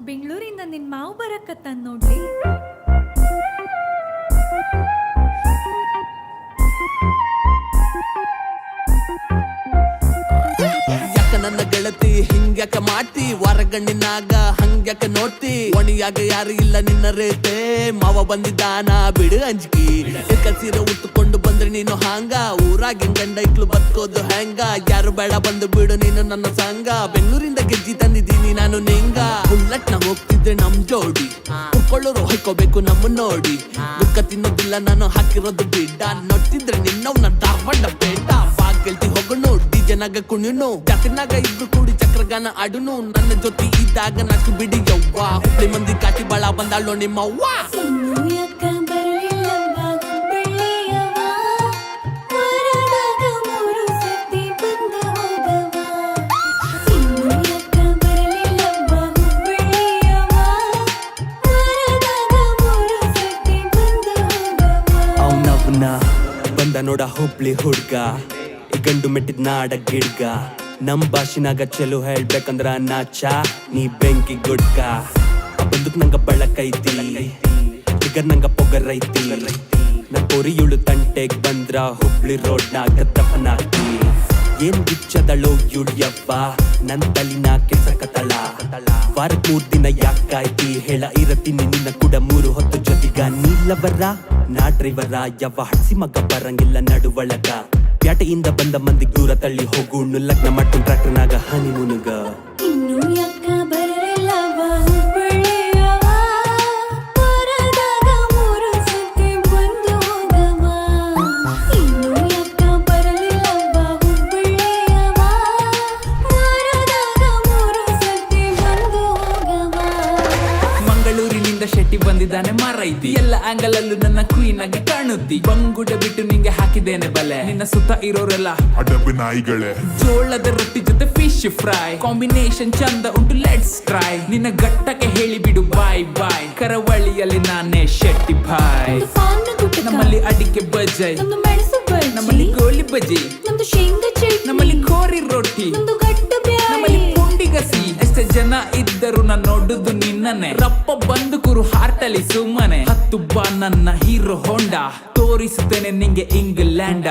ಬೆಂಗಳೂರಿಂದ ನಿನ್ ಮಾವು ಬರಕತ್ತಾನ ನೋಡ್ಲಿ. ಯಾಕ ನನ್ನ ಗೆಳತಿ ಹಿಂಗ್ಯಾಕ ಮಾಡ್ತಿ, ಹೊರಗಣ್ಣಿನಾಗ ಹಂಗ್ಯಾಕ ನೋಡ್ತಿ, ಒಣಿಯಾಗ ಯಾರು ಇಲ್ಲ ನಿನ್ನ ರೇತೆ, ಮಾವ ಬಂದಿದ್ದಾನ ಬಿಡು ಅಂಜಿಕಿ, ಸೀರೆ ಉಟ್ಟುಕೊಂಡು ಬಂದ್ರೆ ನೀನು ಹಾಂಗ, ಊರಾಗಿನ ಗಂಡ ಇಕ್ಳು ಬದುಕೋದು ಹೆಂಗ, ಯಾರು ಬೇಡ ಬಂದು ಬಿಡು ನೀನು ನನ್ನ ಸಂಗ, ಬೆಂಗಳೂರಿಂದ ಗೆಜ್ಜಿ ತಂದಿದ್ದೀನಿ ನಾನು ನಿಂಗ, ಬುಲ್ಲಟ್ ನ ಹೋಗ್ತಿದ್ರೆ ನಮ್ ಜೋಡಿ, ಕುರ್ಕೊಳ್ಳೋರು ಹೊಯ್ಕೋಬೇಕು ನಮ್ಮ ನೋಡಿ, ಗುಕ್ಕ ತಿನ್ನೋದಿಲ್ಲ ನಾನು ಹಾಕಿರೋದು ಬಿಡ್ಡ, ನೋಡ್ತಿದ್ರೆ ನಿನ್ನವ್ನ ಧಾರವಾಡ ಬೇಡ, ಬಾ ಗೆಲ್ತಿ ಹೋಗೋಣ ಡಿಜೆನಾಗ ಕುಣಿನು, ಜಾತಿನಾಗ ಇಬ್ರು ಕೂಡಿ ಚಕ್ರಗಾನ ಆಡುನು, ನನ್ನ ಜೊತೆ ಇದ್ದಾಗ ನಾಕು ಬಿಡಿ ಯವ್ವ, ಹುಬ್ಳಿ ಮಂದಿ ಕಾಟಿ ಬಾಳ ಬಂದಾಳೋ ನಿಮ್ಮವ್ವ. ಬಂದ ನೋಡ ಹುಬ್ಳಿ ಹುಡ್ಗ, ಈ ಗಂಡು ಮೆಟ್ಟಿದ್ ನಾಡ ಗಿಡ್ಗ, ನಮ್ ಭಾಷಿನಾಗ ಚೆಲು ಹೇಳ್ಬೇಕಂದ್ರ ನಾಚ ನೀ ಬೆಂಕಿ ಗುಡ್ಕ, ಬಂದಕ್ ನಂಗ ಬಳಕೈತಿ ಈಗ ನಂಗ ಪೊಗರೈತಿ, ನನ್ ಕೊರಿಯುಳು ತಂಟೆಗ್ ಬಂದ್ರ ಹುಬ್ಳಿ ರೋಡ್ನಾಗ ದಫನಾಕಿ, ಏನ್ ಬಿಚ್ಚದಳೋ ಯುಡ್ಯವ್ವ ನನ್ ತಲಿನ ಕೆಸಕತಳ, ವಾರಕ್ 3 ದಿನ ಯಾಕಾಯ್ತಿ ಹೇಳ ಇರತೀನಿ ನಿನ್ನ ಕೂಡ 3 ಹೊತ್ತು ಜೊತೆಗ, ನೀಲವರ ನಾ ಡ್ರೈವರ ಯಾವ ಹಡ್ಸಿ ಮಗ ಬರಂಗಿಲ್ಲ ನಡುವಳಗ, ಪ್ಯಾಟೆಯಿಂದ ಬಂದ ಮಂದಿ ದೂರ ತಳ್ಳಿ ಹೋಗು ಲಗ್ನ ಮಾಡ್ಕೊಂಡ್ ಟ್ರಾಕ್ಟರ್ನಾಗ ಹನಿ ಮುನುಗ. ಶೆಟ್ಟಿ ಬಂದಿದ್ದಾನೆ ಮಾರೈತಿ, ಎಲ್ಲ ಆಂಗಲ್ ಅಲ್ಲೂ ನನ್ನ ಕ್ವೀನ್ ಆಗಿ ಕಾಣುತ್ತಿ, ಬಂಗುಡ ಬಿಟ್ಟು ನಿಂಗೆ ಹಾಕಿದ್ದೇನೆ ಬಲೆ, ನಿನ್ನ ಸುತ್ತ ಇರೋರೆಲ್ಲ ಅಡಬಿ ನಾಯಿಗಳೇ, ಜೋಳದ ರೊಟ್ಟಿ ಜೊತೆ ಫಿಶ್ ಫ್ರೈ ಕಾಂಬಿನೇಷನ್ ಚಂದ ಉಂಟು ಲೆಟ್ಸ್ ಟ್ರೈ, ನಿನ್ನ ಗಟ್ಟಕ್ಕೆ ಹೇಳಿ ಬಿಡು ಬಾಯ್ ಬಾಯ್, ಕರಾವಳಿಯಲ್ಲಿ ನಾನೇ ಶೆಟ್ಟಿ ಭಾಯ್, ನಮ್ಮಲ್ಲಿ ಅಡಿಕೆ ಬಜಾಯ್, ನಮ್ಮಲ್ಲಿ ಗೋಲಿ ಬಜಿ, ನಮ್ಮಲ್ಲಿ ಕೋರಿ ರೊಟ್ಟಿ, ನಮ್ಮಲ್ಲಿ ಪುಂಡಿಗಸಿ, ಎಷ್ಟೇ ಜನ ಇದ್ದರು ನಾನು ನೋಡುದು ನಿನ್ನನೆ, ರಪ್ಪ ಬಂದು ಕುರು ಹಾರ್ಟಲ್ಲಿ ಸುಮ್ಮನೆ, ಹತ್ತು ಬಾ ನನ್ನ ಹೀರೋ ಹೊಂಡ, ತೋರಿಸುತ್ತೇನೆ ನಿಂಗೆ ಇಂಗ್ಲೆಂಡ.